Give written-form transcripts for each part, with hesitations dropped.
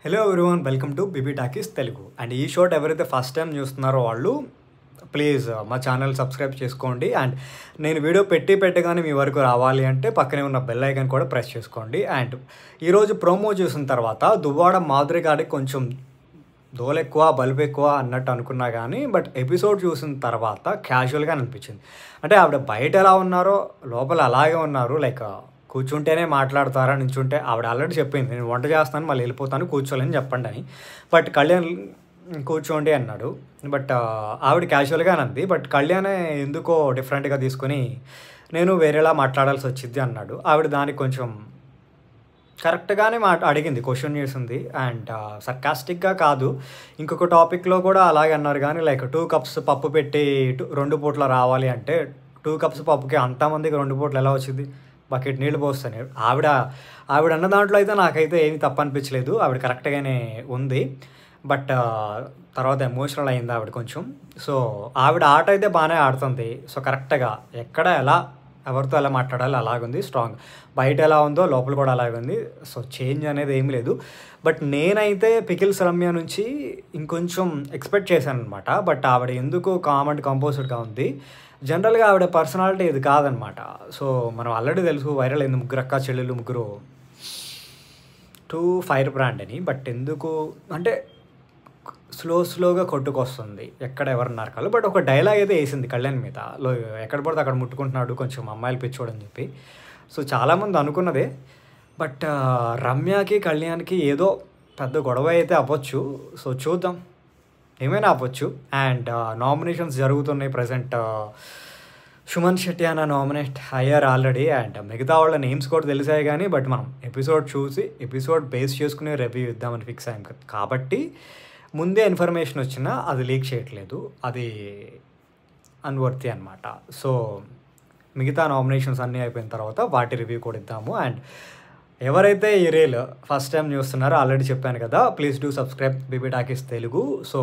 Hello everyone, welcome to BB talkies Telugu. And ఈ short ఎవరైతే first time చూస్తున్నారో వాళ్ళు ప్లీజ్ మా ఛానల్ సబ్స్క్రైబ్ చేసుకోండి. అండ్ నేను వీడియో పెట్టగానే మీ వరకు రావాలి అంటే పక్కనే ఉన్న బెల్ ఐకాన్ కూడా ప్రెస్ చేసుకోండి. అండ్ ఈరోజు ప్రోమో చూసిన తర్వాత దువ్వాడ మాధురి గారికి కొంచెం దోలెక్కువ బలుపు ఎక్కువ అన్నట్టు అనుకున్నా కానీ బట్ ఎపిసోడ్ చూసిన తర్వాత క్యాజువల్గా అనిపించింది. అంటే ఆవిడ బయట ఎలా ఉన్నారో లోపల అలాగే ఉన్నారు. లైక్ కూర్చుంటేనే మాట్లాడతారా, నించుంటే ఆవిడ ఆల్రెడీ చెప్పింది నేను వంట చేస్తాను మళ్ళీ వెళ్ళిపోతాను కూర్చోలేని చెప్పండి అని. బట్ కళ్యాణ్ కూర్చోండి అన్నాడు. బట్ ఆవిడ క్యాజువల్గా అన్నది. బట్ కళ్యాణే ఎందుకో డిఫరెంట్గా తీసుకొని నేను వేరేలా మాట్లాడాల్సి వచ్చింది అన్నాడు. ఆవిడ దానికి కొంచెం కరెక్ట్గానే అడిగింది, క్వశ్చన్ చేసింది. అండ్ సర్కాస్టిక్గా కాదు, ఇంకొక టాపిక్లో కూడా అలాగే అన్నారు. కానీ లైక్ 2 కప్స్ పప్పు పెట్టి 2 పూట్ల రావాలి అంటే 2 కప్స్ పప్పుకి అంతమందికి 2 పూట్లు ఎలా వచ్చింది? బకెట్ నీళ్ళు పోస్తాను. ఆవిడ అన్న దాంట్లో అయితే నాకైతే ఏమీ తప్పు అనిపించలేదు. ఆవిడ కరెక్ట్గానే ఉంది. బట్ తర్వాత ఎమోషనల్ అయింది ఆవిడ కొంచెం. సో ఆవిడ ఆట అయితే బాగానే ఆడుతుంది. సో కరెక్ట్గా ఎక్కడ ఎలా ఎవరితో ఎలా మాట్లాడాలి అలాగుంది, స్ట్రాంగ్. బయట ఎలా ఉందో లోపల కూడా అలాగే ఉంది. సో చేంజ్ అనేది ఏమీ లేదు. బట్ నేనైతే పికిల్స్ రమ్య నుంచి ఇంకొంచెం ఎక్స్పెక్ట్ చేశాను అనమాట. బట్ ఆవిడ ఎందుకు కామ్ అండ్ కంపోజ్డ్గా ఉంది. జనరల్గా ఆవిడ పర్సనాలిటీ ఇది కాదనమాట. సో మనం ఆల్రెడీ తెలుసు వైరల్ అయింది, ముగ్గురు అక్క చెల్లెలు ముగ్గురు టూ ఫైర్ బ్రాండ్ అని. బట్ ఎందుకు అంటే స్లోగా కొట్టుకొస్తుంది ఎక్కడ ఎవరున్నారు కాదు. బట్ ఒక డైలాగ్ అయితే వేసింది కళ్యాణ్ మీద, ఎక్కడ పడితే అక్కడ ముట్టుకుంటున్నాడు కొంచెం అమ్మాయిలు పిచ్చోడని చెప్పి. సో చాలామంది అనుకున్నదే. బట్ రమ్యకి కళ్యాణ్కి ఏదో పెద్ద గొడవ అయితే అవ్వచ్చు. సో చూద్దాం, ఏమైనా అవ్వచ్చు. అండ్ నామినేషన్స్ జరుగుతున్నాయి ప్రజెంట్. సుమన్ శెట్టి అన్న నామినేట్ అయ్యారు ఆల్రెడీ. అండ్ మిగతా వాళ్ళ నేమ్స్ కూడా తెలిసాయి కానీ బట్ మనం ఎపిసోడ్ చూసి ఎపిసోడ్ బేస్ చేసుకునే రివ్యూ ఇద్దామని ఫిక్స్ అయ్యాం కాబట్టి ముందే ఇన్ఫర్మేషన్ వచ్చినా అది లీక్ చేయట్లేదు, అది అన్వర్తి అనమాట. సో మిగతా నామినేషన్స్ అన్నీ అయిపోయిన తర్వాత వాటి రివ్యూ కూడా ఇద్దాము. అండ్ ఎవరైతే ఈ రీల్ ఫస్ట్ టైం చూస్తున్నారో ఆల్రెడీ చెప్పాను కదా, please do subscribe BB talkies Telugu. So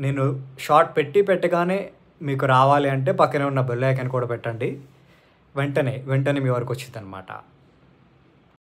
నేను షార్ట్ పెట్టగానే మీకు రావాలి అంటే పక్కనే ఉన్న బెల్ ఐకాన్ కూడా పెట్టండి. వెంటనే మీ వరకు వచ్చింది అనమాట.